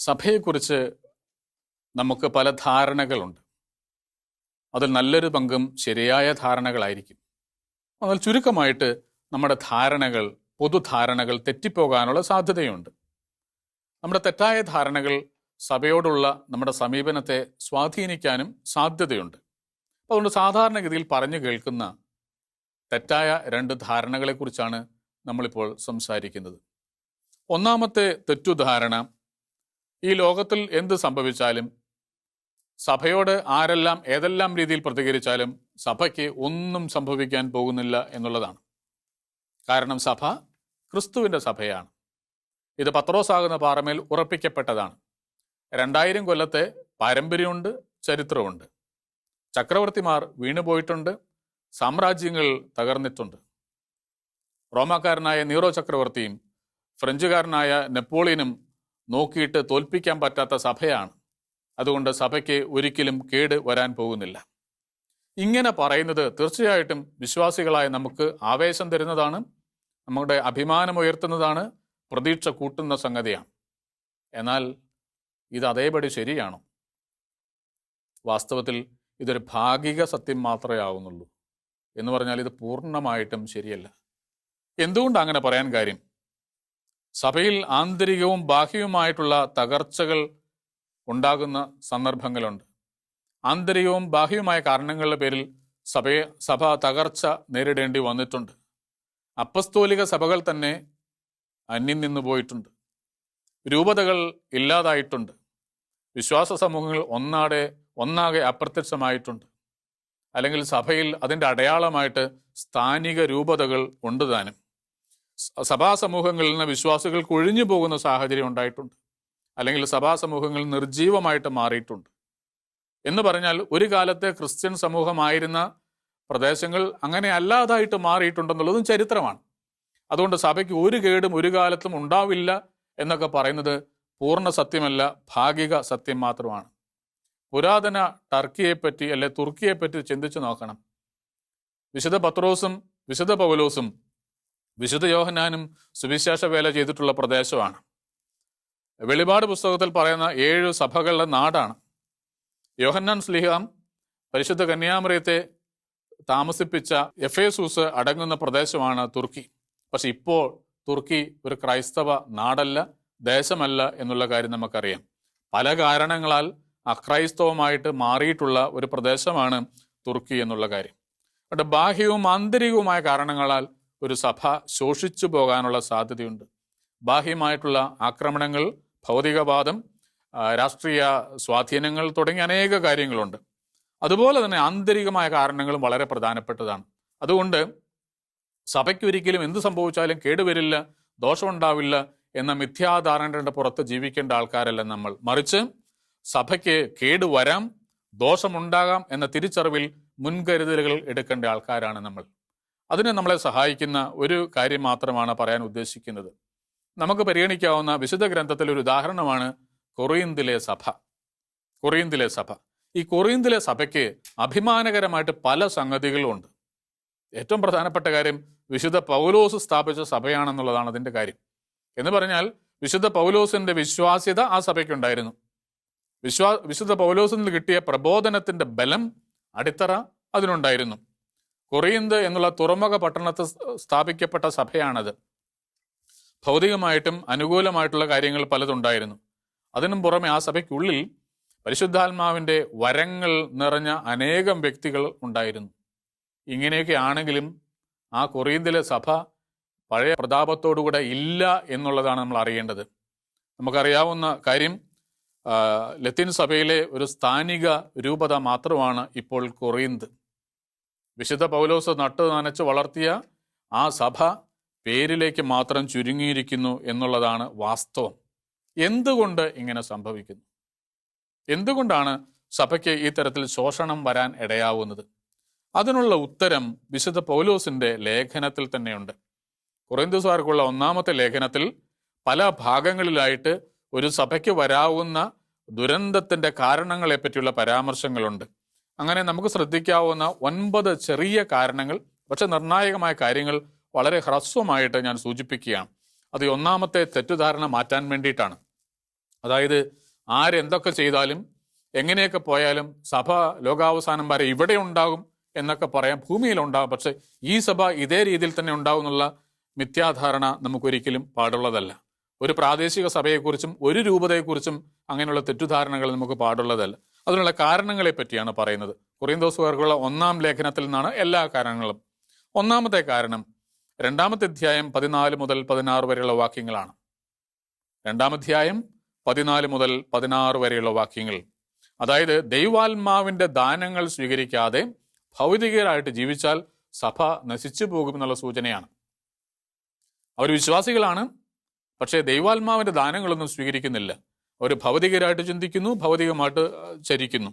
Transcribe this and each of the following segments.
സഭയെക്കുറിച്ച് നമുക്ക് പല ധാരണകളുണ്ട്. അതിൽ നല്ലൊരു പങ്കും ശരിയായ ധാരണകളായിരിക്കും. എന്നാൽ ചുരുക്കമായിട്ട് നമ്മുടെ ധാരണകൾ, പൊതുധാരണകൾ തെറ്റിപ്പോകാനുള്ള സാധ്യതയുണ്ട്. നമ്മുടെ തെറ്റായ ധാരണകൾ സഭയോടുള്ള നമ്മുടെ സമീപനത്തെ സ്വാധീനിക്കാനും സാധ്യതയുണ്ട്. അതുകൊണ്ട് സാധാരണഗതിയിൽ പറഞ്ഞു കേൾക്കുന്ന തെറ്റായ രണ്ട് ധാരണകളെക്കുറിച്ചാണ് നമ്മളിപ്പോൾ സംസാരിക്കുന്നത്. ഒന്നാമത്തെ തെറ്റുധാരണ, ഈ ലോകത്തിൽ എന്ത് സംഭവിച്ചാലും, സഭയോട് ആരെല്ലാം ഏതെല്ലാം രീതിയിൽ പ്രതികരിച്ചാലും സഭയ്ക്ക് ഒന്നും സംഭവിക്കാൻ പോകുന്നില്ല എന്നുള്ളതാണ്. കാരണം സഭ ക്രിസ്തുവിൻ്റെ സഭയാണ്. ഇത് പത്രോസാകുന്ന പാറമേൽ ഉറപ്പിക്കപ്പെട്ടതാണ്. 2000 കൊല്ലത്തെ പാരമ്പര്യമുണ്ട്, ചരിത്രമുണ്ട്. ചക്രവർത്തിമാർ വീണുപോയിട്ടുണ്ട്, സാമ്രാജ്യങ്ങൾ തകർന്നിട്ടുണ്ട്. റോമാക്കാരനായ നീറോ ചക്രവർത്തിയും ഫ്രഞ്ചുകാരനായ നെപ്പോളിയനും നോക്കിയിട്ട് തോൽപ്പിക്കാൻ പറ്റാത്ത സഭയാണ്. അതുകൊണ്ട് സഭയ്ക്ക് ഒരിക്കലും കേട് വരാൻ പോകുന്നില്ല. ഇങ്ങനെ പറയുന്നത് തീർച്ചയായിട്ടും വിശ്വാസികളായ നമുക്ക് ആവേശം തരുന്നതാണ്, നമ്മുടെ അഭിമാനമുയർത്തുന്നതാണ്, പ്രതീക്ഷ കൂട്ടുന്ന സംഗതിയാണ്. എന്നാൽ ഇത് അതേപടി ശരിയാണോ? വാസ്തവത്തിൽ ഇതൊരു ഭാഗിക സത്യം മാത്രമേ ആവുന്നുള്ളൂ. എന്ന് പറഞ്ഞാൽ ഇത് പൂർണ്ണമായിട്ടും ശരിയല്ല. എന്തുകൊണ്ട് അങ്ങനെ പറയാൻ കാര്യം? സഭയിൽ ആന്തരികവും ബാഹ്യവുമായിട്ടുള്ള തകർച്ചകൾ ഉണ്ടാകുന്ന സന്ദർഭങ്ങളുണ്ട്. ആന്തരികവും ബാഹ്യവുമായ കാരണങ്ങളുടെ പേരിൽ സഭ തകർച്ച നേരിടേണ്ടി വന്നിട്ടുണ്ട്. അപ്പസ്തോലിക സഭകൾ തന്നെ അന്യം നിന്നു പോയിട്ടുണ്ട്. രൂപതകൾ ഇല്ലാതായിട്ടുണ്ട്. വിശ്വാസ സമൂഹങ്ങൾ ഒന്നാകെ അപ്രത്യക്ഷമായിട്ടുണ്ട്. അല്ലെങ്കിൽ സഭയിൽ അതിൻ്റെ അടയാളമായിട്ട് സ്ഥാനിക രൂപതകൾ ഉണ്ട് താനും. സഭാസമൂഹങ്ങളിൽ നിന്ന് വിശ്വാസികൾ കൊഴിഞ്ഞു പോകുന്ന സാഹചര്യം ഉണ്ടായിട്ടുണ്ട്. അല്ലെങ്കിൽ സഭാസമൂഹങ്ങൾ നിർജീവമായിട്ട് മാറിയിട്ടുണ്ട്. എന്ന് പറഞ്ഞാൽ ഒരു കാലത്തെ ക്രിസ്ത്യൻ സമൂഹമായിരുന്ന പ്രദേശങ്ങൾ അങ്ങനെ അല്ലാതായിട്ട് മാറിയിട്ടുണ്ടെന്നുള്ളതും ചരിത്രമാണ്. അതുകൊണ്ട് സഭയ്ക്ക് ഒരു കേടും ഒരു കാലത്തും ഉണ്ടാവില്ല എന്നൊക്കെ പറയുന്നത് പൂർണ്ണ സത്യമല്ല, ഭാഗിക സത്യം മാത്രമാണ്. പുരാതന ടർക്കിയെപ്പറ്റി അല്ലെ തുർക്കിയെപ്പറ്റി ചിന്തിച്ചു നോക്കണം. വിശുദ്ധ പത്രോസും വിശുദ്ധ പൗലോസും വിശുദ്ധ യോഹന്നാനും സുവിശേഷ വേല ചെയ്തിട്ടുള്ള പ്രദേശമാണ്. വെളിപാട് പുസ്തകത്തിൽ പറയുന്ന 7 സഭകളുടെ നാടാണ്. യോഹന്നാൻ സ്ലീഹാം പരിശുദ്ധ കന്യാമറിയത്തെ താമസിപ്പിച്ച എഫേസൂസ് അടങ്ങുന്ന പ്രദേശമാണ് തുർക്കി. പക്ഷെ ഇപ്പോൾ തുർക്കി ഒരു ക്രൈസ്തവ നാടല്ല, ദേശമല്ല എന്നുള്ള കാര്യം നമുക്കറിയാം. പല കാരണങ്ങളാൽ അക്രൈസ്തവമായിട്ട് മാറിയിട്ടുള്ള ഒരു പ്രദേശമാണ് തുർക്കി എന്നുള്ള കാര്യം. അവിടെ ബാഹ്യവും ആന്തരികവുമായ കാരണങ്ങളാൽ ഒരു സഭ ശോഷിച്ചു പോകാനുള്ള സാധ്യതയുണ്ട്. ബാഹ്യമായിട്ടുള്ള ആക്രമണങ്ങൾ, ഭൗതികവാദം, രാഷ്ട്രീയ സ്വാധീനങ്ങൾ തുടങ്ങിയ അനേക കാര്യങ്ങളുണ്ട്. അതുപോലെ തന്നെ ആന്തരികമായ കാരണങ്ങളും വളരെ പ്രധാനപ്പെട്ടതാണ്. അതുകൊണ്ട് സഭയ്ക്ക് ഒരിക്കലും എന്ത് സംഭവിച്ചാലും കേടുവരില്ല, ദോഷമുണ്ടാവില്ല എന്ന മിഥ്യാധാരണയുടെ പുറത്ത് ജീവിക്കേണ്ട ആൾക്കാരല്ല നമ്മൾ. മറിച്ച് സഭയ്ക്ക് കേടുവരാം, ദോഷമുണ്ടാകാം എന്ന തിരിച്ചറിവിൽ മുൻകരുതലുകൾ എടുക്കേണ്ട ആൾക്കാരാണ് നമ്മൾ. അതിന് നമ്മളെ സഹായിക്കുന്ന ഒരു കാര്യം മാത്രമാണ് പറയാൻ ഉദ്ദേശിക്കുന്നത്. നമുക്ക് പരിഗണിക്കാവുന്ന വിശുദ്ധ ഗ്രന്ഥത്തിലെ ഒരു ഉദാഹരണമാണ് കൊറിന്തിലെ സഭ. ഈ കൊറിന്തിലെ സഭയ്ക്ക് അഭിമാനകരമായിട്ട് പല സംഗതികളും ഉണ്ട്. ഏറ്റവും പ്രധാനപ്പെട്ട കാര്യം വിശുദ്ധ പൗലോസ് സ്ഥാപിച്ച സഭയാണെന്നുള്ളതാണ് അതിൻ്റെ കാര്യം. എന്ന് പറഞ്ഞാൽ വിശുദ്ധ പൗലോസിന്റെ വിശ്വാസ്യത ആ സഭയ്ക്കുണ്ടായിരുന്നു. വിശുദ്ധ പൗലോസിൽ നിന്ന് കിട്ടിയ പ്രബോധനത്തിന്റെ ബലം, അടിത്തറ അതിനുണ്ടായിരുന്നു. കൊറിന്ത് എന്നുള്ള തുറമുഖ പട്ടണത്തിൽ സ്ഥാപിക്കപ്പെട്ട സഭയാണത്. ഭൗതികമായിട്ടും അനുകൂലമായിട്ടുള്ള കാര്യങ്ങൾ പലതുണ്ടായിരുന്നു. അതിനും പുറമെ ആ സഭയ്ക്കുള്ളിൽ പരിശുദ്ധാത്മാവിൻ്റെ വരങ്ങൾ നിറഞ്ഞ അനേകം വ്യക്തികൾ ഉണ്ടായിരുന്നു. ഇങ്ങനെയൊക്കെ ആണെങ്കിലും ആ കൊറിന്തിലെ സഭ പഴയ പ്രതാപത്തോടുകൂടെ ഇല്ല എന്നുള്ളതാണ് നമ്മൾ അറിയേണ്ടത്. നമുക്കറിയാവുന്ന കാര്യം, ലത്തീൻ സഭയിലെ ഒരു സ്ഥാനിക രൂപത മാത്രമാണ് ഇപ്പോൾ കൊറിന്ത്. വിശുദ്ധ പൗലോസ് നട്ടു നനച്ച് വളർത്തിയ ആ സഭ പേരിലേക്ക് മാത്രം ചുരുങ്ങിയിരിക്കുന്നു എന്നുള്ളതാണ് വാസ്തവം. എന്തുകൊണ്ട് ഇങ്ങനെ സംഭവിക്കുന്നു? എന്തുകൊണ്ടാണ് സഭയ്ക്ക് ഈ തരത്തിൽ ശോഷണം വരാൻ ഇടയാവുന്നത്? അതിനുള്ള ഉത്തരം വിശുദ്ധ പൗലോസിന്റെ ലേഖനത്തിൽ തന്നെയുണ്ട്. കൊറിന്ത്യക്കാർക്കുള്ള 1-ാമത്തെ ലേഖനത്തിൽ പല ഭാഗങ്ങളിലായിട്ട് ഒരു സഭയ്ക്ക് വരാവുന്ന ദുരന്തത്തിന്റെ കാരണങ്ങളെ പറ്റിയുള്ള പരാമർശങ്ങളുണ്ട്. അങ്ങനെ നമുക്ക് ശ്രദ്ധിക്കാവുന്ന 9 ചെറിയ കാരണങ്ങൾ, പക്ഷെ നിർണായകമായ കാര്യങ്ങൾ വളരെ ഹ്രസ്വമായിട്ട് ഞാൻ സൂചിപ്പിക്കുകയാണ്. അത് 1-ാമത്തെ തെറ്റുധാരണ മാറ്റാൻ വേണ്ടിയിട്ടാണ്. അതായത് ആരെന്തൊക്കെ ചെയ്താലും എങ്ങനെയൊക്കെ പോയാലും സഭ ലോകാവസാനം വരെ ഇവിടെ ഉണ്ടാകും എന്നൊക്കെ പറയാം, ഭൂമിയിലുണ്ടാകും. പക്ഷെ ഈ സഭ ഇതേ രീതിയിൽ തന്നെ ഉണ്ടാകും എന്നുള്ള മിഥ്യാധാരണ നമുക്കൊരിക്കലും പാടുള്ളതല്ല. ഒരു പ്രാദേശിക സഭയെക്കുറിച്ചും ഒരു രൂപതയെക്കുറിച്ചും അങ്ങനെയുള്ള തെറ്റുധാരണകൾ നമുക്ക് പാടുള്ളതല്ല. അതിനുള്ള കാരണങ്ങളെ പറ്റിയാണ് പറയുന്നത്. കൊറിന്തോസുകാർക്കുള്ള 1-ാം ലേഖനത്തിൽ നിന്നാണ് എല്ലാ കാരണങ്ങളും. ഒന്നാമത്തെ കാരണം 2-ാമത്തെ അധ്യായം 14 മുതൽ 16 വരെയുള്ള വാക്യങ്ങളാണ്. 2-ാം അധ്യായം 14 മുതൽ 16 വരെയുള്ള വാക്യങ്ങൾ. അതായത് ദൈവാത്മാവിന്റെ ദാനങ്ങൾ സ്വീകരിക്കാതെ ഭൗതികരായിട്ട് ജീവിച്ചാൽ സഭ നശിച്ചു പോകുമെന്നുള്ള സൂചനയാണ്. അവർ വിശ്വാസികളാണ്, പക്ഷേ ദൈവാത്മാവിന്റെ ദാനങ്ങളൊന്നും സ്വീകരിക്കുന്നില്ല. അവർ ഭൗതികരായിട്ട് ചിന്തിക്കുന്നു, ഭൗതികമായിട്ട് ചരിക്കുന്നു.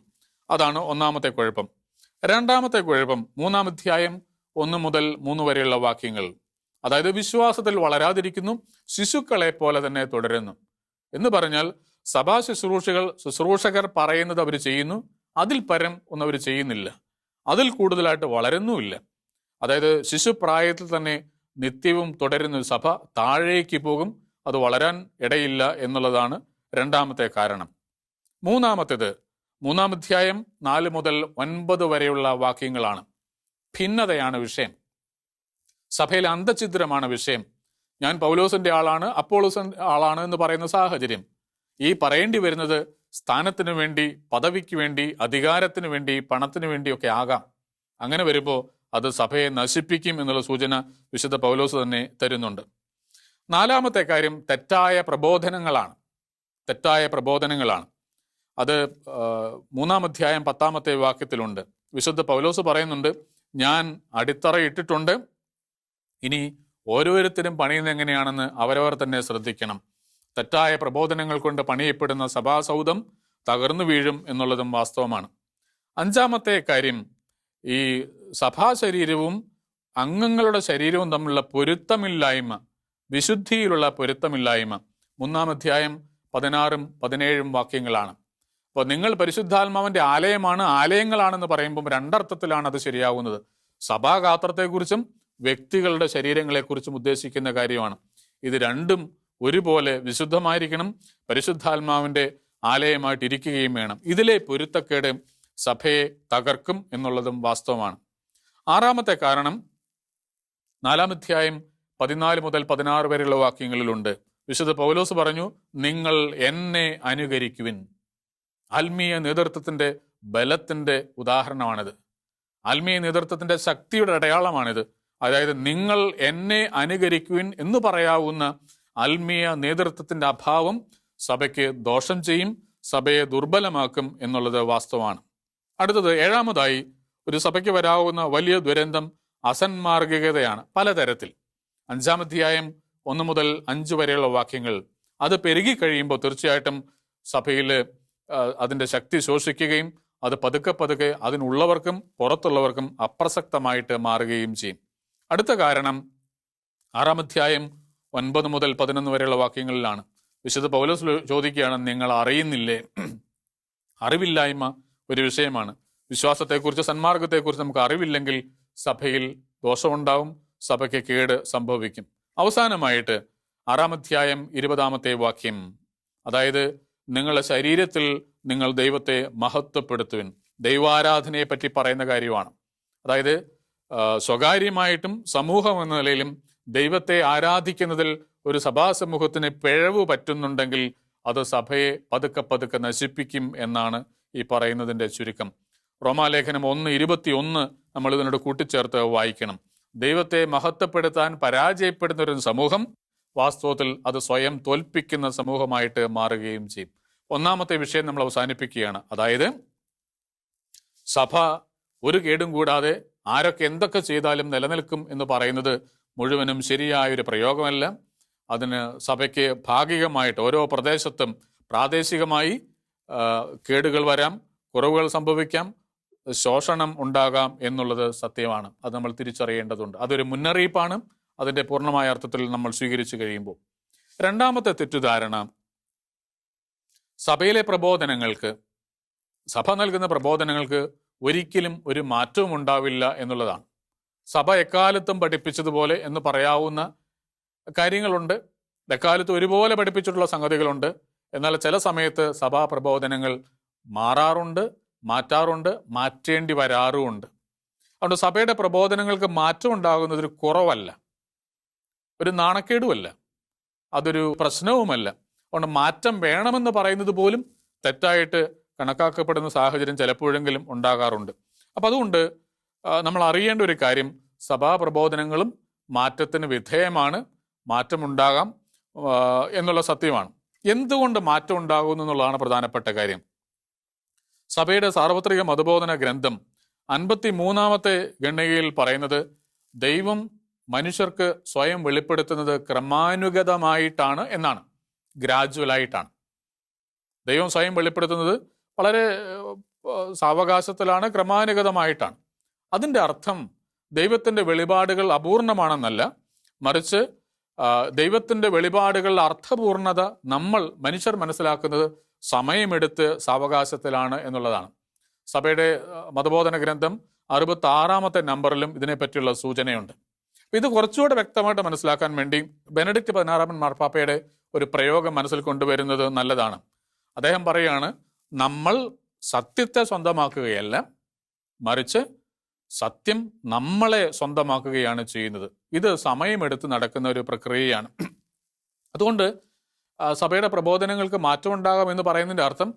അതാണ് ഒന്നാമത്തെ കുഴപ്പം. 2-ാമത്തെ കുഴപ്പം 3-ാം അധ്യായം 1 മുതൽ 3 വരെയുള്ള വാക്യങ്ങൾ. അതായത് വിശ്വാസത്തിൽ വളരാതിരിക്കുന്നു, ശിശുക്കളെ പോലെ തന്നെ തുടരുന്നു എന്ന് പറഞ്ഞാൽ സഭാ ശുശ്രൂഷകർ പറയുന്നത് അവർ ചെയ്യുന്നു, അതിൽ പരം ഒന്നും അവർ ചെയ്യുന്നില്ല, അതിൽ കൂടുതലായിട്ട് വളരുന്നുമില്ല. അതായത് ശിശുപ്രായത്തിൽ തന്നെ നിത്യവും തുടരുന്ന സഭ താഴേക്ക് പോകും, അത് വളരാൻ ഇടയില്ല എന്നുള്ളതാണ് 2-ാമത്തെ കാരണം. 3-ാമത്തേത് 3-ാം അധ്യായം 4 മുതൽ 9 വരെയുള്ള വാക്യങ്ങളാണ്. ഭിന്നതയാണ് വിഷയം. സഭയിലെ അന്തഛിദ്രമാണ് വിഷയം. ഞാൻ പൗലോസിന്റെ ആളാണ്, അപ്പോളോസിന്റെ ആളാണ് എന്ന് പറയുന്ന സാഹചര്യം. ഈ പറയേണ്ടി വരുന്നത് സ്ഥാനത്തിന് വേണ്ടി, പദവിക്ക് വേണ്ടി, അധികാരത്തിന് വേണ്ടി, പണത്തിന് വേണ്ടിയൊക്കെ ആകാം. അങ്ങനെ വരുമ്പോൾ അത് സഭയെ നശിപ്പിക്കും എന്നുള്ള സൂചന വിശുദ്ധ പൗലോസ് തന്നെ തരുന്നുണ്ട്. 4-ാമത്തെ കാര്യം തെറ്റായ പ്രബോധനങ്ങളാണ്. അത് 3-ാം അധ്യായം 10-ാമത്തെ വാക്യത്തിലുണ്ട്. വിശുദ്ധ പൗലോസ് പറയുന്നുണ്ട്, ഞാൻ അടിത്തറ ഇട്ടിട്ടുണ്ട്, ഇനി ഓരോരുത്തരും പണിയുന്നത് എങ്ങനെയാണെന്ന് അവരവർ തന്നെ ശ്രദ്ധിക്കണം. തെറ്റായ പ്രബോധനങ്ങൾ കൊണ്ട് പണിയപ്പെടുന്ന സഭാസൗധം തകർന്നു വീഴും എന്നുള്ളതും വാസ്തവമാണ്. 5-ാമത്തെ കാര്യം ഈ സഭാശരീരവും അംഗങ്ങളുടെ ശരീരവും തമ്മിലുള്ള പൊരുത്തമില്ലായ്മ, വിശുദ്ധിയിലുള്ള പൊരുത്തമില്ലായ്മ. 3-ാം അധ്യായം 16-ഉം 17-ഉം വാക്യങ്ങളാണ്. അപ്പോൾ നിങ്ങൾ പരിശുദ്ധാത്മാവിന്റെ ആലയമാണ്, ആലയങ്ങളാണെന്ന് പറയുമ്പം രണ്ടർത്ഥത്തിലാണ് അത് ശരിയാവുന്നത്. സഭാഗാത്രത്തെക്കുറിച്ചും വ്യക്തികളുടെ ശരീരങ്ങളെക്കുറിച്ചും ഉദ്ദേശിക്കുന്ന കാര്യമാണ്. ഇത് രണ്ടും ഒരുപോലെ വിശുദ്ധമായിരിക്കണം, പരിശുദ്ധാത്മാവിന്റെ ആലയമായിട്ട് ഇരിക്കുകയും വേണം. ഇതിലെ പൊരുത്തക്കേട് സഭയെ തകർക്കും എന്നുള്ളതും വാസ്തവമാണ്. 6-ാമത്തെ കാരണം 4-ാം അധ്യായം 14 മുതൽ 16 വരെയുള്ള വാക്യങ്ങളിലുണ്ട്. വിശുദ്ധ പൗലോസ് പറഞ്ഞു, നിങ്ങൾ എന്നെ അനുകരിക്കുവിൻ. ആത്മീയ നേതൃത്വത്തിന്റെ ബലത്തിന്റെ ഉദാഹരണമാണിത്. ആത്മീയ നേതൃത്വത്തിന്റെ ശക്തിയുടെ അടയാളമാണിത്. അതായത് നിങ്ങൾ എന്നെ അനുകരിക്കുവിൻ എന്ന് പറയാവുന്ന ആത്മീയ നേതൃത്വത്തിന്റെ അഭാവം സഭയ്ക്ക് ദോഷം ചെയ്യും, സഭയെ ദുർബലമാക്കും എന്നുള്ളത് വാസ്തവമാണ്. അടുത്തത് 7-ാമതായി ഒരു സഭയ്ക്ക് വരാവുന്ന വലിയ ദുരന്തം അസന്മാർഗികതയാണ്, പലതരത്തിൽ. 5-ാം അധ്യായം 1 മുതൽ 5 വരെയുള്ള വാക്യങ്ങൾ. അത് പെരുകി കഴിയുമ്പോൾ തീർച്ചയായിട്ടും സഭയിൽ അതിന്റെ ശക്തി ശോഷിക്കുകയും അത് പതുക്കെ പതുക്കെ അതിനുള്ളവർക്കും പുറത്തുള്ളവർക്കും അപ്രസക്തമായിട്ട് മാറുകയും ചെയ്യും. അടുത്ത കാരണം 6-ാം അധ്യായം 9 മുതൽ 11 വരെയുള്ള വാക്യങ്ങളിലാണ്. വിശുദ്ധ പൗലോസ് ചോദിക്കുകയാണ്, നിങ്ങൾ അറിയുന്നില്ലേ? അറിവില്ലായ്മ ഒരു വിഷയമാണ്. വിശ്വാസത്തെക്കുറിച്ച്, സന്മാർഗത്തെക്കുറിച്ച് നമുക്ക് അറിവില്ലെങ്കിൽ സഭയിൽ ദോഷമുണ്ടാവും, സഭയ്ക്ക് കേട് സംഭവിക്കും. അവസാനമായിട്ട് 6-ാം അധ്യായം 20-ാമത്തെ വാക്യം, അതായത് നിങ്ങളുടെ ശരീരത്തിൽ നിങ്ങൾ ദൈവത്തെ മഹത്വപ്പെടുത്തുവിൻ. ദൈവാരാധനയെ പറ്റി പറയുന്ന കാര്യമാണ്. അതായത് സ്വകാര്യമായിട്ടും സമൂഹം എന്ന നിലയിലും ദൈവത്തെ ആരാധിക്കുന്നതിൽ ഒരു സഭാസമൂഹത്തിന് പിഴവ് പറ്റുന്നുണ്ടെങ്കിൽ അത് സഭയെ പതുക്കെ പതുക്കെ നശിപ്പിക്കും എന്നാണ് ഈ പറയുന്നതിൻ്റെ ചുരുക്കം. റോമാലേഖനം 1:21 നമ്മൾ ഇതിനോട് കൂട്ടിച്ചേർത്ത് വായിക്കണം. ദൈവത്തെ മഹത്വപ്പെടുത്താൻ പരാജയപ്പെടുന്ന ഒരു സമൂഹം വാസ്തവത്തിൽ അത് സ്വയം തോൽപ്പിക്കുന്ന സമൂഹമായിട്ട് മാറുകയും ചെയ്യും. 1-ാമത്തെ വിഷയം നമ്മൾ അവസാനിപ്പിക്കുകയാണ്. അതായത് സഭ ഒരു കേടും കൂടാതെ ആരൊക്കെ എന്തൊക്കെ ചെയ്താലും നിലനിൽക്കും എന്ന് പറയുന്നത് മുഴുവനും ശരിയായൊരു പ്രയോഗമല്ല. അതിന് സഭയ്ക്ക് ഭാഗികമായിട്ട് ഓരോ പ്രദേശത്തും പ്രാദേശികമായി കേടുകൾ വരാം, കുറവുകൾ സംഭവിക്കാം, ശോഷണം ഉണ്ടാകാം എന്നുള്ളത് സത്യമാണ്. അത് നമ്മൾ തിരിച്ചറിയേണ്ടതുണ്ട്. അതൊരു മുന്നറിയിപ്പാണ് അതിൻ്റെ പൂർണ്ണമായ അർത്ഥത്തിൽ നമ്മൾ സ്വീകരിച്ചു കഴിയുമ്പോൾ. 2-ാമത്തെ തെറ്റിദ്ധാരണ, സഭയിലെ പ്രബോധനങ്ങൾക്ക്, സഭ നൽകുന്ന പ്രബോധനങ്ങൾക്ക് ഒരിക്കലും ഒരു മാറ്റവും ഉണ്ടാവില്ല എന്നുള്ളതാണ്. സഭ എക്കാലത്തും പഠിപ്പിച്ചതുപോലെ എന്ന് പറയാവുന്ന കാര്യങ്ങളുണ്ട്, എക്കാലത്തും ഒരുപോലെ പഠിപ്പിച്ചിട്ടുള്ള സംഗതികളുണ്ട്. എന്നാൽ ചില സമയത്ത് സഭാ പ്രബോധനങ്ങൾ മാറാറുണ്ട്, മാറ്റാറുണ്ട്, മാറ്റേണ്ടി വരാറുമുണ്ട്. അതുകൊണ്ട് സഭയുടെ പ്രബോധനങ്ങൾക്ക് മാറ്റം ഉണ്ടാകുന്നത് ഒരു കുറവല്ല, ഒരു നാണക്കേടുമല്ല, അതൊരു പ്രശ്നവുമല്ല. അതുകൊണ്ട് മാറ്റം വേണമെന്ന് പറയുന്നത് പോലും തെറ്റായിട്ട് കണക്കാക്കപ്പെടുന്ന സാഹചര്യം ചിലപ്പോഴെങ്കിലും ഉണ്ടാകാറുണ്ട്. അപ്പം അതുകൊണ്ട് നമ്മൾ അറിയേണ്ട ഒരു കാര്യം, സഭാ പ്രബോധനങ്ങളും മാറ്റത്തിന് വിധേയമാണ്, മാറ്റമുണ്ടാകാം എന്നുള്ള സത്യമാണ്. എന്തുകൊണ്ട് മാറ്റം ഉണ്ടാകുന്നു എന്നുള്ളതാണ് പ്രധാനപ്പെട്ട കാര്യം. സഭയുടെ സാർവത്രിക മതബോധന ഗ്രന്ഥം 53-ാമത്തെ ഗണ്ണികയിൽ പറയുന്നത് ദൈവം മനുഷ്യർക്ക് സ്വയം വെളിപ്പെടുത്തുന്നത് ക്രമാനുഗതമായിട്ടാണ് എന്നാണ്, ഗ്രാജുവലായിട്ടാണ്. ദൈവം സ്വയം വെളിപ്പെടുത്തുന്നത് വളരെ സാവകാശത്തിലാണ്, ക്രമാനുഗതമായിട്ടാണ്. അതിൻ്റെ അർത്ഥം ദൈവത്തിൻ്റെ വെളിപാടുകൾ അപൂർണമാണെന്നല്ല, മറിച്ച് ദൈവത്തിൻ്റെ വെളിപാടുകളുടെ അർത്ഥപൂർണത നമ്മൾ മനുഷ്യർ മനസ്സിലാക്കുന്നത് സമയമെടുത്ത് സാവകാശത്തിലാണ് എന്നുള്ളതാണ്. സഭയുടെ മതബോധന ഗ്രന്ഥം 66-ാമത്തെ നമ്പറിലും ഇതിനെപ്പറ്റിയുള്ള സൂചനയുണ്ട്. ഇത് കുറച്ചുകൂടെ വ്യക്തമായിട്ട് മനസ്സിലാക്കാൻ വേണ്ടി ബെനഡിക്റ്റ് 16-ാമൻ മാർപ്പാപ്പയുടെ ഒരു പ്രയോഗം മനസ്സിൽ കൊണ്ടുവരുന്നത് നല്ലതാണ്. അദ്ദേഹം പറയുകയാണ്, നമ്മൾ സത്യത്തെ സ്വന്തമാക്കുകയല്ല, മറിച്ച് സത്യം നമ്മളെ സ്വന്തമാക്കുകയാണ് ചെയ്യുന്നത്. ഇത് സമയമെടുത്ത് നടക്കുന്ന ഒരു പ്രക്രിയയാണ്. അതുകൊണ്ട് സഭയുടെ പ്രബോധനങ്ങൾക്ക് മാറ്റമുണ്ടാകാം എന്ന് പറയുന്നതിൻ്റെ അർത്ഥം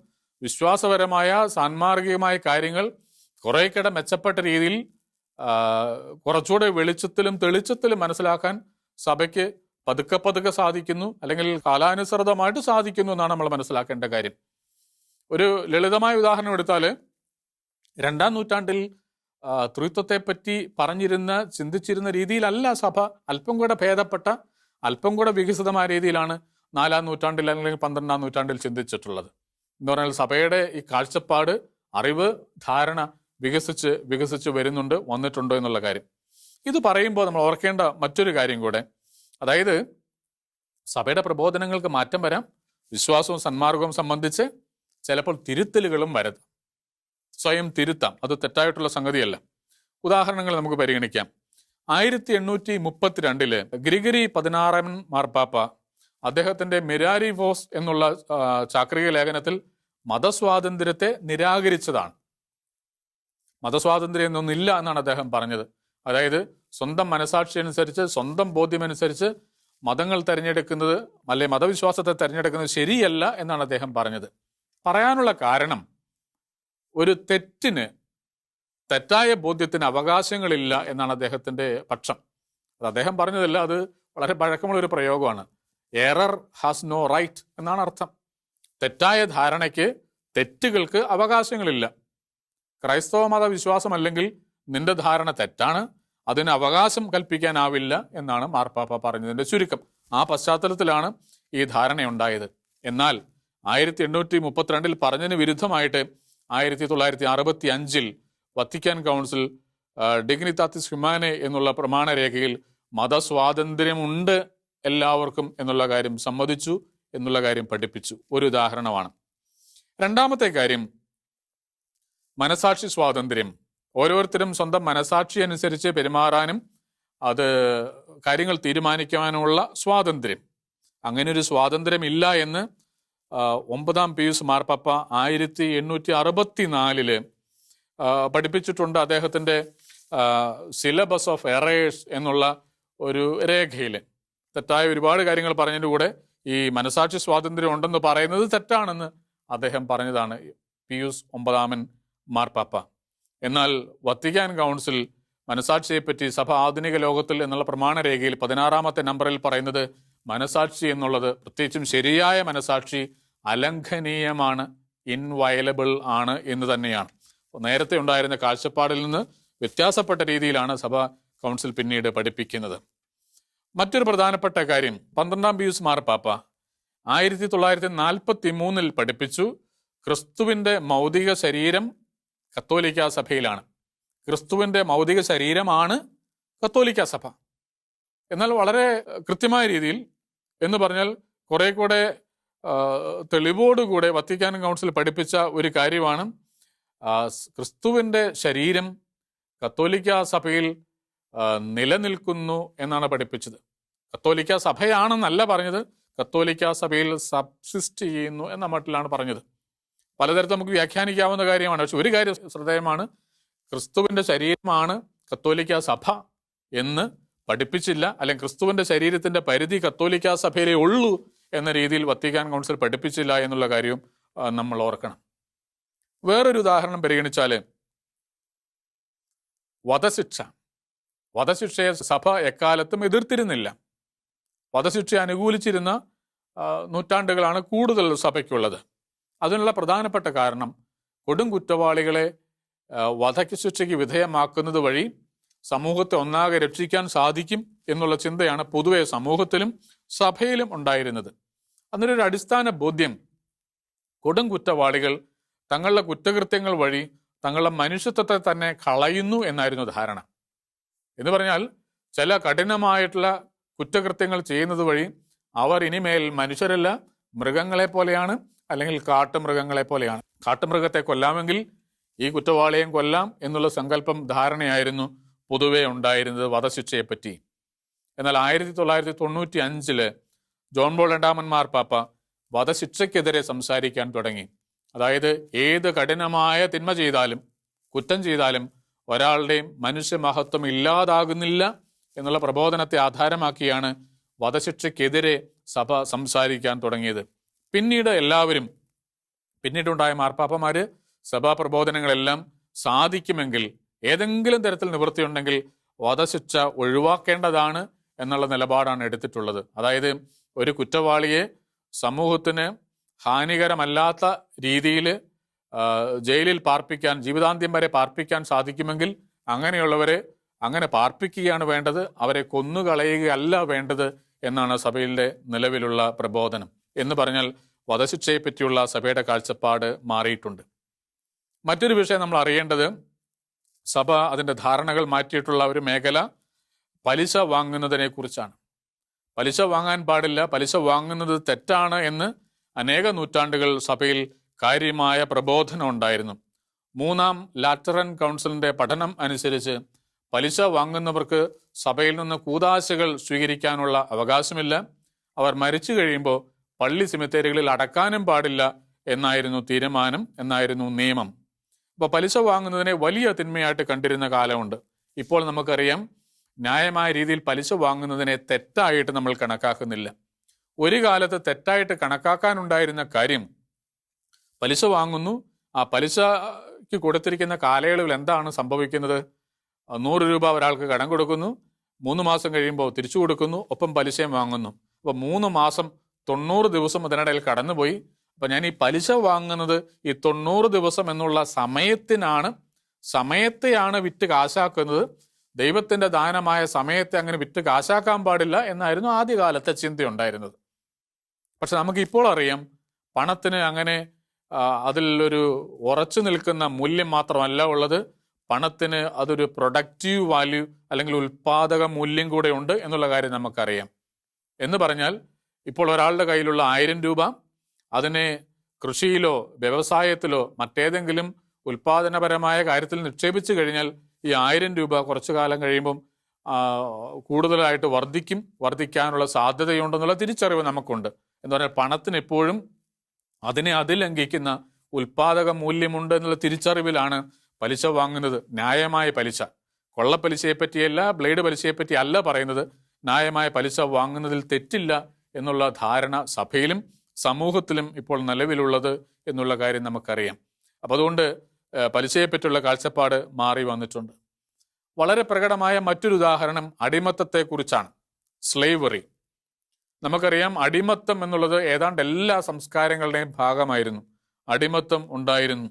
വിശ്വാസപരമായ സാൻമാർഗികമായ കാര്യങ്ങൾ കുറേക്കിടെ മെച്ചപ്പെട്ട രീതിയിൽ കുറച്ചുകൂടെ വെളിച്ചത്തിലും തെളിച്ചത്തിലും മനസ്സിലാക്കാൻ സഭയ്ക്ക് പതുക്കെ പതുക്കെ സാധിക്കുന്നു, അല്ലെങ്കിൽ കാലാനുസൃതമായിട്ട് സാധിക്കുന്നു എന്നാണ് നമ്മൾ മനസ്സിലാക്കേണ്ട കാര്യം. ഒരു ലളിതമായ ഉദാഹരണം എടുത്താൽ, 2-ാം നൂറ്റാണ്ടിൽ ത്രിത്വത്തെപ്പറ്റി ചിന്തിച്ചിരുന്ന രീതിയിലല്ല സഭ അല്പം കൂടെ ഭേദപ്പെട്ട, അല്പം കൂടെ വികസിതമായ രീതിയിലാണ് 4-ാം നൂറ്റാണ്ടിൽ അല്ലെങ്കിൽ 12-ാം നൂറ്റാണ്ടിൽ ചിന്തിച്ചിട്ടുള്ളത്. എന്ന് പറഞ്ഞാൽ സഭയുടെ ഈ കാഴ്ചപ്പാട്, അറിവ്, ധാരണ വികസിച്ച് വന്നിട്ടുണ്ടോ എന്നുള്ള കാര്യം. ഇത് പറയുമ്പോൾ നമ്മൾ ഓർക്കേണ്ട മറ്റൊരു കാര്യം കൂടെ, അതായത് സഭയുടെ പ്രബോധനങ്ങൾക്ക് മാറ്റം വരാം, വിശ്വാസവും സന്മാർഗവും സംബന്ധിച്ച് ചിലപ്പോൾ തിരുത്തലുകളും വരാം, സ്വയം തിരുത്താം, അത് തെറ്റായിട്ടുള്ള സംഗതിയല്ല. ഉദാഹരണങ്ങൾ നമുക്ക് പരിഗണിക്കാം. 1832 ഗ്രിഗറി 16-ാമൻ മാർപ്പാപ്പ അദ്ദേഹത്തിന്റെ മിരാരിവോസ് എന്നുള്ള ചാക്രിക ലേഖനത്തിൽ മതസ്വാതന്ത്ര്യത്തെ നിരാകരിച്ചതാണ്. മതസ്വാതന്ത്ര്യം എന്നൊന്നില്ല എന്നാണ് അദ്ദേഹം പറഞ്ഞത്. അതായത് സ്വന്തം മനസാക്ഷി അനുസരിച്ച്, സ്വന്തം ബോധ്യമനുസരിച്ച് മതങ്ങൾ തിരഞ്ഞെടുക്കുന്നത്, അല്ലെ മതവിശ്വാസത്തെ തിരഞ്ഞെടുക്കുന്നത് ശരിയല്ല എന്നാണ് അദ്ദേഹം പറഞ്ഞത്. പറയാനുള്ള കാരണം, ഒരു തെറ്റായ ബോധ്യത്തിന് അവകാശങ്ങളില്ല എന്നാണ് അദ്ദേഹത്തിൻ്റെ പക്ഷം. അത് അദ്ദേഹം പറഞ്ഞതല്ല, അത് വളരെ പഴക്കമുള്ളൊരു പ്രയോഗമാണ്. എറർ ഹാസ് നോ റൈറ്റ് എന്നാണ് അർത്ഥം. തെറ്റായ ധാരണയ്ക്ക്, തെറ്റുകൾക്ക് അവകാശങ്ങളില്ല. ക്രൈസ്തവ മത വിശ്വാസമല്ലെങ്കിൽ നിന്റെ ധാരണ തെറ്റാണ്, അതിന് അവകാശം കൽപ്പിക്കാനാവില്ല എന്നാണ് മാർപ്പാപ്പ പറഞ്ഞതിൻ്റെ ചുരുക്കം. ആ പശ്ചാത്തലത്തിലാണ് ഈ ധാരണയുണ്ടായത്. എന്നാൽ 1832 പറഞ്ഞതിന് വിരുദ്ധമായിട്ട് 1965 വത്തിക്കാൻ കൗൺസിൽ ഡിഗ്നിറ്റാത്തിസ് ഹ്യൂമാനെ എന്നുള്ള പ്രമാണരേഖയിൽ മതസ്വാതന്ത്ര്യമുണ്ട് എല്ലാവർക്കും എന്നുള്ള കാര്യം സമ്മതിച്ചു, എന്നുള്ള കാര്യം പഠിപ്പിച്ചു. ഒരു ഉദാഹരണമാണ്. രണ്ടാമത്തെ കാര്യം, മനസാക്ഷി സ്വാതന്ത്ര്യം. ഓരോരുത്തരും സ്വന്തം മനസാക്ഷി അനുസരിച്ച് പെരുമാറാനും അത് കാര്യങ്ങൾ തീരുമാനിക്കാനുള്ള സ്വാതന്ത്ര്യം. അങ്ങനെ ഒരു സ്വാതന്ത്ര്യം ഇല്ല എന്ന് 9-ാം പിയൂസ് മാർപ്പാപ്പ 1864 പഠിപ്പിച്ചിട്ടുണ്ട്. അദ്ദേഹത്തിൻ്റെ സിലബസ് ഓഫ് എറേഴ്സ് എന്നുള്ള ഒരു രേഖയിൽ തെറ്റായ ഒരുപാട് കാര്യങ്ങൾ പറഞ്ഞതിൻ്റെ കൂടെ ഈ മനസാക്ഷി സ്വാതന്ത്ര്യം ഉണ്ടെന്ന് പറയുന്നത് തെറ്റാണെന്ന് അദ്ദേഹം പറഞ്ഞതാണ് പിയൂസ് 9-ാമൻ മാർപ്പാപ്പ. എന്നാൽ വത്തിക്കാൻ കൗൺസിൽ മനസാക്ഷിയെപ്പറ്റി സഭ ആധുനിക ലോകത്തിൽ എന്നുള്ള പ്രമാണരേഖയിൽ 16-ാമത്തെ നമ്പറിൽ പറയുന്നത് മനസാക്ഷി എന്നുള്ളത്, പ്രത്യേകിച്ചും ശരിയായ മനസാക്ഷി, അലംഘനീയമാണ്, ഇൻവയലബിൾ ആണ് എന്ന് തന്നെയാണ്. നേരത്തെ ഉണ്ടായിരുന്ന കാഴ്ചപ്പാടിൽ നിന്ന് വ്യത്യാസപ്പെട്ട രീതിയിലാണ് സഭ കൗൺസിൽ പിന്നീട് പഠിപ്പിക്കുന്നത്. മറ്റൊരു പ്രധാനപ്പെട്ട കാര്യം, 12-ാം പിയൂസ് മാർപ്പാപ്പ 1943 പഠിപ്പിച്ചു, ക്രിസ്തുവിൻ്റെ മൗതിക ശരീരം കത്തോലിക്ക സഭയിലാണ്. ക്രിസ്തുവിൻ്റെ മൗതിക ശരീരമാണ് കത്തോലിക്ക സഭ. എന്നാൽ വളരെ കൃത്യമായ രീതിയിൽ എന്ന് പറഞ്ഞാൽ കുറെ കൂടെ തെളിവോടുകൂടെ വത്തിക്കാൻ കൗൺസിൽ പഠിപ്പിച്ച ഒരു കാര്യമാണ്, ക്രിസ്തുവിൻ്റെ ശരീരം കത്തോലിക്ക സഭയിൽ നിലനിൽക്കുന്നു എന്നാണ് പഠിപ്പിച്ചത്. കത്തോലിക്ക സഭയാണെന്നല്ല പറഞ്ഞത്, കത്തോലിക്ക സഭയിൽ സബ്സിസ്റ്റ് ചെയ്യുന്നു എന്ന മട്ടിലാണ് പറഞ്ഞത്. പലതരത്തിൽ നമുക്ക് വ്യാഖ്യാനിക്കാവുന്ന കാര്യമാണ്. പക്ഷെ ഒരു കാര്യം ശ്രദ്ധേയമാണ്, ക്രിസ്തുവിൻ്റെ ശരീരമാണ് കത്തോലിക്ക സഭ എന്ന് പഠിപ്പിച്ചില്ല, അല്ലെങ്കിൽ ക്രിസ്തുവിൻ്റെ ശരീരത്തിൻ്റെ പരിധി കത്തോലിക്ക സഭയിലേ ഉള്ളൂ എന്ന രീതിയിൽ വത്തിക്കാൻ കൗൺസിൽ പഠിപ്പിച്ചില്ല എന്നുള്ള കാര്യവും നമ്മൾ ഓർക്കണം. വേറൊരു ഉദാഹരണം പരിഗണിച്ചാൽ വധശിക്ഷയെ സഭ എക്കാലത്തും എതിർത്തിരുന്നില്ല. വധശിക്ഷ അനുകൂലിച്ചിരുന്ന നൂറ്റാണ്ടുകളാണ് കൂടുതൽ സഭയ്ക്കുള്ളത്. അതിനുള്ള പ്രധാനപ്പെട്ട കാരണം കൊടും കുറ്റവാളികളെ വധശിക്ഷയ്ക്ക് വിധേയമാക്കുന്നത് വഴി സമൂഹത്തെ ഒന്നാകെ രക്ഷിക്കാൻ സാധിക്കും എന്നുള്ള ചിന്തയാണ് പൊതുവെ സമൂഹത്തിലും സഭയിലും ഉണ്ടായിരുന്നത്. അതിനൊരു അടിസ്ഥാന ബോധ്യം കൊടും കുറ്റവാളികൾ തങ്ങളുടെ കുറ്റകൃത്യങ്ങൾ വഴി തങ്ങളുടെ മനുഷ്യത്വത്തെ തന്നെ കളയുന്നു എന്നായിരുന്നു ധാരണ. എന്ന് പറഞ്ഞാൽ ചില കഠിനമായിട്ടുള്ള കുറ്റകൃത്യങ്ങൾ ചെയ്യുന്നത് വഴി അവർ ഇനിമേൽ മനുഷ്യരല്ല, മൃഗങ്ങളെ പോലെയാണ്, അല്ലെങ്കിൽ കാട്ടുമൃഗങ്ങളെ പോലെയാണ്. കാട്ടുമൃഗത്തെ കൊല്ലാമെങ്കിൽ ഈ കുറ്റവാളിയെയും കൊല്ലാം എന്നുള്ള സങ്കല്പം, ധാരണയായിരുന്നു പൊതുവെ ഉണ്ടായിരുന്നത് വധശിക്ഷയെപ്പറ്റി. എന്നാൽ 1995 ജോൺ പോൾ രണ്ടാമൻ മാർപ്പാപ്പ വധശിക്ഷയ്ക്കെതിരെ സംസാരിക്കാൻ തുടങ്ങി. അതായത് ഏത് കഠിനമായ തിന്മ ചെയ്താലും കുറ്റം ചെയ്താലും ഒരാളുടെയും മനുഷ്യമഹത്വം ഇല്ലാതാകുന്നില്ല എന്നുള്ള പ്രബോധനത്തെ ആധാരമാക്കിയാണ് വധശിക്ഷയ്ക്കെതിരെ സഭ സംസാരിക്കാൻ തുടങ്ങിയത്. പിന്നീടുണ്ടായ മാർപ്പാപ്പമാര് സഭാ പ്രബോധനങ്ങളെല്ലാം സാധിക്കുമെങ്കിൽ, ഏതെങ്കിലും തരത്തിൽ നിവൃത്തിയുണ്ടെങ്കിൽ വധശിക്ഷ ഒഴിവാക്കേണ്ടതാണ് എന്നുള്ള നിലപാടാണ് എടുത്തിട്ടുള്ളത്. അതായത് ഒരു കുറ്റവാളിയെ സമൂഹത്തിന് ഹാനികരമല്ലാത്ത രീതിയിൽ ജയിലിൽ പാർപ്പിക്കാൻ, ജീവിതാന്ത്യം വരെ പാർപ്പിക്കാൻ സാധിക്കുമെങ്കിൽ അങ്ങനെയുള്ളവരെ അങ്ങനെ പാർപ്പിക്കുകയാണ് വേണ്ടത്, അവരെ കൊന്നുകളയുകയല്ല വേണ്ടത് എന്നാണ് സഭയിലെ നിലവിലുള്ള പ്രബോധനം. എന്ന് പറഞ്ഞാൽ വധശിക്ഷയെ പറ്റിയുള്ള സഭയുടെ കാഴ്ചപ്പാട് മാറിയിട്ടുണ്ട്. മറ്റൊരു വിഷയം നമ്മൾ അറിയേണ്ടത്, സഭ അതിൻ്റെ ധാരണകൾ മാറ്റിയിട്ടുള്ള ഒരു മേഖല പലിശ വാങ്ങുന്നതിനെ കുറിച്ചാണ്. പലിശ വാങ്ങാൻ പാടില്ല, പലിശ വാങ്ങുന്നത് തെറ്റാണ് എന്ന് അനേക നൂറ്റാണ്ടുകൾ സഭയിൽ കാര്യമായ പ്രബോധനം ഉണ്ടായിരുന്നു. 3-ാം ലാറ്ററൻ കൗൺസിലിൻ്റെ പഠനം അനുസരിച്ച് പലിശ വാങ്ങുന്നവർക്ക് സഭയിൽ നിന്ന് കൂദാശകൾ സ്വീകരിക്കാനുള്ള അവകാശമില്ല. അവർ മരിച്ചു കഴിയുമ്പോൾ പള്ളി സെമിത്തേരികളിൽ അടക്കാനും പാടില്ല എന്നായിരുന്നു തീരുമാനം, എന്നായിരുന്നു നിയമം. അപ്പോൾ പലിശ വാങ്ങുന്നതിനെ വലിയ തിന്മയായിട്ട് കണ്ടിരുന്ന കാലമുണ്ട്. ഇപ്പോൾ നമുക്കറിയാം, ന്യായമായ രീതിയിൽ പലിശ വാങ്ങുന്നതിനെ തെറ്റായിട്ട് നമ്മൾ കണക്കാക്കുന്നില്ല. ഒരു കാലത്ത് തെറ്റായിട്ട് കണക്കാക്കാനുണ്ടായിരുന്ന കാര്യം, പലിശ വാങ്ങുന്നു, ആ പലിശയ്ക്ക് കൊടുത്തിരിക്കുന്ന കാലയളവിൽ എന്താണ് സംഭവിക്കുന്നത്? 100 രൂപ ഒരാൾക്ക് കടം കൊടുക്കുന്നു, 3 മാസം കഴിയുമ്പോൾ തിരിച്ചു കൊടുക്കുന്നു, ഒപ്പം പലിശയും വാങ്ങുന്നു. അപ്പോൾ 3 മാസം 90 ദിവസം അതിനിടയിൽ കടന്നുപോയി. അപ്പം ഞാൻ ഈ പലിശ വാങ്ങുന്നത് ഈ 90 ദിവസം എന്നുള്ള സമയത്തെയാണ് വിറ്റ് കാശാക്കുന്നത്. ദൈവത്തിൻ്റെ ദാനമായ സമയത്തെ അങ്ങനെ വിറ്റ് കാശാക്കാൻ പാടില്ല എന്നായിരുന്നു ആദ്യകാലത്തെ ചിന്തയുണ്ടായിരുന്നത്. പക്ഷെ നമുക്കിപ്പോൾ അറിയാം, പണത്തിന് അങ്ങനെ അതിലൊരു ഉറച്ചു നിൽക്കുന്ന മൂല്യം മാത്രമല്ല ഉള്ളത്, പണത്തിന് അതൊരു പ്രൊഡക്റ്റീവ് വാല്യൂ അല്ലെങ്കിൽ ഉൽപാദക മൂല്യം കൂടെ ഉണ്ട് എന്നുള്ള കാര്യം നമുക്കറിയാം. എന്ന് പറഞ്ഞാൽ ഇപ്പോൾ ഒരാളുടെ കയ്യിലുള്ള 1000 രൂപ അതിനെ കൃഷിയിലോ വ്യവസായത്തിലോ മറ്റേതെങ്കിലും ഉൽപാദനപരമായ കാര്യത്തിൽ നിക്ഷേപിച്ചു കഴിഞ്ഞാൽ ഈ 1000 രൂപ കുറച്ചു കാലം കഴിയുമ്പം കൂടുതലായിട്ട് വർദ്ധിക്കാനുള്ള സാധ്യതയുണ്ടെന്നുള്ള തിരിച്ചറിവ് നമുക്കുണ്ട്. എന്ന് പറഞ്ഞാൽ പണത്തിന് എപ്പോഴും അതിനെ അതിലംഘിക്കുന്ന ഉൽപാദക മൂല്യമുണ്ട് എന്നുള്ള തിരിച്ചറിവിലാണ് പലിശ വാങ്ങുന്നത്. ന്യായമായ പലിശ, കൊള്ളപ്പലിശയെപ്പറ്റിയല്ല, ബ്ലേഡ് പലിശയെപ്പറ്റി അല്ല പറയുന്നത്. ന്യായമായ പലിശ വാങ്ങുന്നതിൽ തെറ്റില്ല എന്നുള്ള ധാരണ സഭയിലും സമൂഹത്തിലും ഇപ്പോൾ നിലവിലുള്ളത് എന്നുള്ള കാര്യം നമുക്കറിയാം. അപ്പം അതുകൊണ്ട് പലിശയെപ്പറ്റിയുള്ള കാഴ്ചപ്പാട് മാറി വന്നിട്ടുണ്ട്. വളരെ പ്രകടമായ മറ്റൊരു ഉദാഹരണം അടിമത്തത്തെക്കുറിച്ചാണ്, സ്ലേവറി. നമുക്കറിയാം, അടിമത്തം എന്നുള്ളത് ഏതാണ്ട് എല്ലാ സംസ്കാരങ്ങളുടെയും ഭാഗമായിരുന്നു. അടിമത്തം ഉണ്ടായിരുന്നു.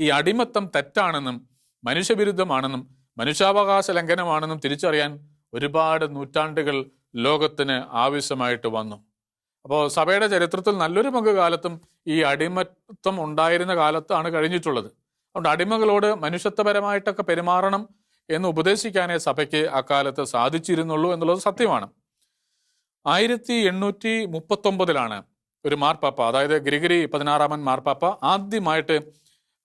ഈ അടിമത്തം തെറ്റാണെന്നും മനുഷ്യവിരുദ്ധമാണെന്നും മനുഷ്യാവകാശ ലംഘനമാണെന്നും തിരിച്ചറിയാൻ ഒരുപാട് നൂറ്റാണ്ടുകൾ ലോകത്തിന് ആവശ്യമായിട്ട് വന്നു. അപ്പോൾ സഭയുടെ ചരിത്രത്തിൽ നല്ലൊരു പങ്കുകാലത്തും ഈ അടിമത്തം ഉണ്ടായിരുന്ന കാലത്താണ് കഴിഞ്ഞിട്ടുള്ളത്. അതുകൊണ്ട് അടിമകളോട് മനുഷ്യത്വപരമായിട്ടൊക്കെ പെരുമാറണം എന്ന് ഉപദേശിക്കാനേ സഭയ്ക്ക് അക്കാലത്ത് സാധിച്ചിരുന്നുള്ളൂ എന്നുള്ളത് സത്യമാണ്. 1839 ഒരു മാർപ്പാപ്പ, അതായത് ഗ്രിഗറി 16 മാർപ്പാപ്പ ആദ്യമായിട്ട്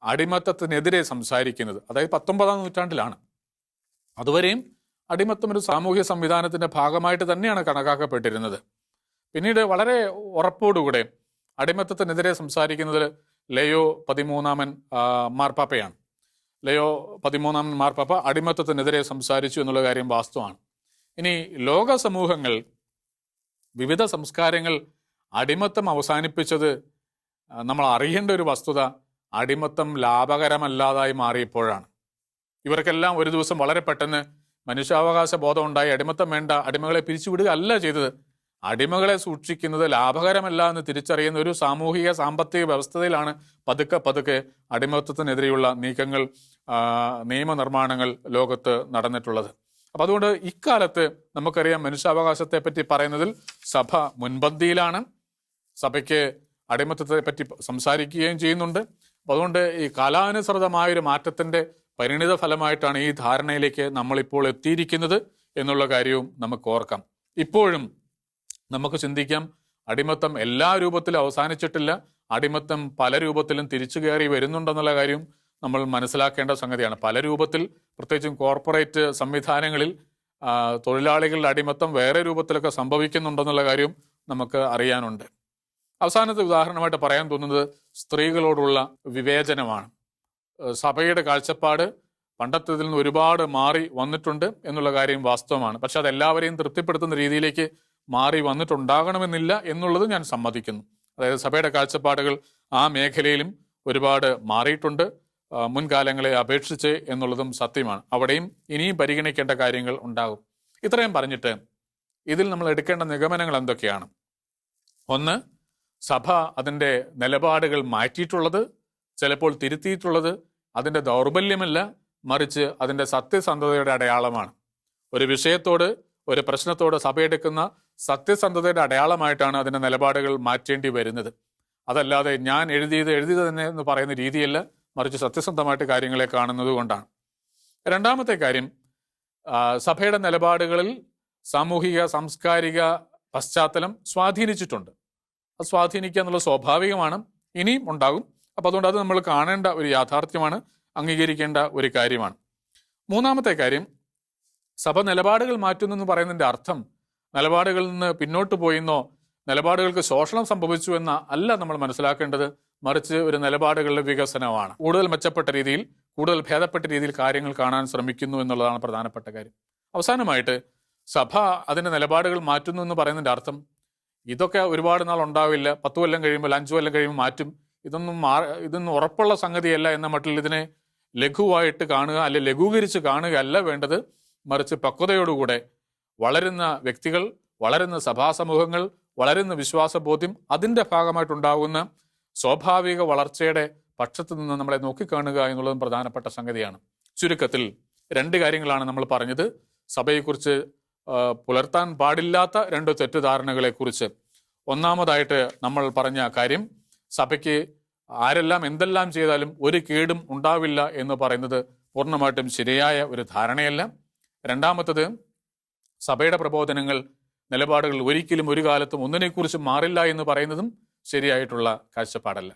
അടിമത്തത്തിനെതിരെ സംസാരിക്കുന്നത്. അതായത് 19-ാം നൂറ്റാണ്ടിലാണ്. അതുവരെയും അടിമത്തം ഒരു സാമൂഹ്യ സംവിധാനത്തിന്റെ ഭാഗമായിട്ട് തന്നെയാണ് കണക്കാക്കപ്പെട്ടിരുന്നത്. പിന്നീട് വളരെ ഉറപ്പോടുകൂടെ അടിമത്തത്തിനെതിരെ സംസാരിക്കുന്നത് ലയോ 13 മാർപ്പാപ്പയാണ്. ലയോ 13 മാർപ്പാപ്പ അടിമത്തത്തിനെതിരെ സംസാരിച്ചു എന്നുള്ള കാര്യം വാസ്തവമാണ്. ഇനി ലോക സമൂഹങ്ങൾ, വിവിധ സംസ്കാരങ്ങൾ അടിമത്തം അവസാനിപ്പിച്ചത് നമ്മൾ അറിയേണ്ട ഒരു വസ്തുത അടിമത്തം ലാഭകരമല്ലാതായി മാറിയപ്പോഴാണ്. ഇവർക്കെല്ലാം ഒരു ദിവസം വളരെ പെട്ടെന്ന് മനുഷ്യാവകാശ ബോധം ഉണ്ടായി അടിമത്തം വേണ്ട, അടിമകളെ പിരിച്ചുവിടുക അല്ല ചെയ്തത്. അടിമകളെ സൂക്ഷിക്കുന്നത് ലാഭകരമല്ല എന്ന് തിരിച്ചറിയുന്ന ഒരു സാമൂഹിക സാമ്പത്തിക വ്യവസ്ഥയിലാണ് പതുക്കെ അടിമത്തത്തിനെതിരെയുള്ള നീക്കങ്ങൾ, നിയമനിർമ്മാണങ്ങൾ ലോകത്ത് നടന്നിട്ടുള്ളത്. അപ്പം അതുകൊണ്ട് ഇക്കാലത്ത് നമുക്കറിയാം മനുഷ്യാവകാശത്തെ പറ്റി പറയുന്നതിൽ സഭ മുൻപന്തിയിലാണ്. സഭയ്ക്ക് അടിമത്തത്തെ പറ്റി സംസാരിക്കുകയും ചെയ്യുന്നുണ്ട്. അപ്പം അതുകൊണ്ട് ഈ കാലാനുസൃതമായൊരു മാറ്റത്തിൻ്റെ പരിണിത ഫലമായിട്ടാണ് ഈ ധാരണയിലേക്ക് നമ്മളിപ്പോൾ എത്തിയിരിക്കുന്നത് എന്നുള്ള കാര്യവും നമുക്ക് ഓർക്കാം. ഇപ്പോഴും നമുക്ക് ചിന്തിക്കാം, അടിമത്തം എല്ലാ രൂപത്തിലും അവസാനിച്ചിട്ടില്ല, അടിമത്തം പല രൂപത്തിലും തിരിച്ചു കയറി വരുന്നുണ്ടെന്നുള്ള കാര്യം നമ്മൾ മനസ്സിലാക്കേണ്ട സംഗതിയാണ്. പല രൂപത്തിൽ, പ്രത്യേകിച്ചും കോർപ്പറേറ്റ് സംവിധാനങ്ങളിൽ തൊഴിലാളികളുടെ അടിമത്തം വേറെ രൂപത്തിലൊക്കെ സംഭവിക്കുന്നുണ്ടെന്നുള്ള കാര്യം നമുക്ക് അറിയാനുണ്ട്. അവസാനത്തെ ഉദാഹരണമായിട്ട് പറയാൻ തോന്നുന്നത് സ്ത്രീകളോടുള്ള വിവേചനമാണ്. സഭയുടെ കാഴ്ചപ്പാട് പണ്ടത്തേതിൽ നിന്ന് ഒരുപാട് മാറി വന്നിട്ടുണ്ട് എന്നുള്ള കാര്യം വാസ്തവമാണ്. പക്ഷെ അതെല്ലാവരെയും തൃപ്തിപ്പെടുത്തുന്ന രീതിയിലേക്ക് മാറി വന്നിട്ടുണ്ടാകണമെന്നില്ല എന്നുള്ളത് ഞാൻ സമ്മതിക്കുന്നു. അതായത് സഭയുടെ കാഴ്ചപ്പാടുകൾ ആ മേഖലയിലും ഒരുപാട് മാറിയിട്ടുണ്ട് മുൻകാലങ്ങളെ അപേക്ഷിച്ച് എന്നുള്ളതും സത്യമാണ്. അവിടെയും ഇനിയും പരിഗണിക്കേണ്ട കാര്യങ്ങൾ ഉണ്ടാകും. ഇത്രയും പറഞ്ഞിട്ട് ഇതിൽ നമ്മൾ എടുക്കേണ്ട നിഗമനങ്ങൾ എന്തൊക്കെയാണ്? ഒന്ന്, സഭ അതിൻ്റെ നിലപാടുകൾ മാറ്റിയിട്ടുള്ളത്, ചിലപ്പോൾ തിരുത്തിയിട്ടുള്ളത് അതിൻ്റെ ദൗർബല്യമല്ല, മറിച്ച് അതിൻ്റെ സത്യസന്ധതയുടെ അടയാളമാണ്. ഒരു വിഷയത്തോട്, ഒരു പ്രശ്നത്തോട് സഭയെടുക്കുന്ന സത്യസന്ധതയുടെ അടയാളമായിട്ടാണ് അതിൻ്റെ നിലപാടുകൾ മാറ്റേണ്ടി വരുന്നത്. അതല്ലാതെ ഞാൻ എഴുതിയത് തന്നെ എന്ന് പറയുന്ന രീതിയല്ല, മറിച്ച് സത്യസന്ധമായിട്ട് കാര്യങ്ങളെ കാണുന്നത് കൊണ്ടാണ്. രണ്ടാമത്തെ കാര്യം, സഭയുടെ നിലപാടുകളിൽ സാമൂഹിക സാംസ്കാരിക പശ്ചാത്തലം സ്വാധീനിച്ചിട്ടുണ്ട്. അത് സ്വാധീനിക്കുക എന്നുള്ളത് സ്വാഭാവികമാണ്, ഇനിയും ഉണ്ടാകും. അപ്പോൾ അതുകൊണ്ട് അത് നമ്മൾ കാണേണ്ട ഒരു യാഥാർത്ഥ്യമാണ്, അംഗീകരിക്കേണ്ട ഒരു കാര്യമാണ്. മൂന്നാമത്തെ കാര്യം, സഭ നിലപാടുകൾ മാറ്റുന്നു എന്ന് പറയുന്നതിൻ്റെ അർത്ഥം നിലപാടുകളിൽ നിന്ന് പിന്നോട്ട് പോയെന്നോ നിലപാടുകൾക്ക് ശോഷണം സംഭവിച്ചു എന്ന അല്ല നമ്മൾ മനസ്സിലാക്കേണ്ടത്, മറിച്ച് ഒരു നിലപാടുകളുടെ വികസനമാണ്. കൂടുതൽ മെച്ചപ്പെട്ട രീതിയിൽ, കൂടുതൽ ഭേദപ്പെട്ട രീതിയിൽ കാര്യങ്ങൾ കാണാൻ ശ്രമിക്കുന്നു എന്നുള്ളതാണ് പ്രധാനപ്പെട്ട കാര്യം. അവസാനമായിട്ട്, സഭ അതിൻ്റെ നിലപാടുകൾ മാറ്റുന്നു എന്ന് പറയുന്നതിൻ്റെ അർത്ഥം ഇതൊക്കെ ഒരുപാട് നാൾ ഉണ്ടാവില്ല, 10 കൊല്ലം കഴിയുമ്പോൾ 5 കൊല്ലം കഴിയുമ്പോൾ മാറ്റും, ഇതൊന്നും ഉറപ്പുള്ള സംഗതിയല്ല എന്ന മട്ടിൽ ഇതിനെ ലഘുവായിട്ട് കാണുക, അല്ലെ ലഘൂകരിച്ച് കാണുക അല്ല വേണ്ടത്. മറിച്ച് പക്വതയോടുകൂടെ വളരുന്ന വ്യക്തികൾ, വളരുന്ന സഭാസമൂഹങ്ങൾ, വളരുന്ന വിശ്വാസബോധ്യം, അതിൻ്റെ ഭാഗമായിട്ടുണ്ടാകുന്ന സ്വാഭാവിക വളർച്ചയുടെ പക്ഷത്തു നിന്ന് നമ്മളെ നോക്കിക്കാണുക എന്നുള്ളതും പ്രധാനപ്പെട്ട സംഗതിയാണ്. ചുരുക്കത്തിൽ 2 കാര്യങ്ങളാണ് നമ്മൾ പറഞ്ഞത്. സഭയെക്കുറിച്ച് പുലർത്താൻ പാടില്ലാത്ത 2 തെറ്റിദ്ധാരണകളെക്കുറിച്ച്. ഒന്നാമതായിട്ട് നമ്മൾ പറഞ്ഞ കാര്യം, സഭയ്ക്ക് ആരെല്ലാം എന്തെല്ലാം ചെയ്താലും ഒരു കേടും ഉണ്ടാവില്ല എന്ന് പറയുന്നത് പൂർണ്ണമായിട്ടും ശരിയായ ഒരു ധാരണയല്ല. രണ്ടാമത്തത്, സഭയുടെ പ്രബോധനങ്ങൾ, നിലപാടുകൾ ഒരിക്കലും ഒരു കാലത്തും ഒന്നിനെക്കുറിച്ച് മാറില്ല എന്ന് പറയുന്നതും ശരിയായിട്ടുള്ള കാഴ്ചപ്പാടല്ല.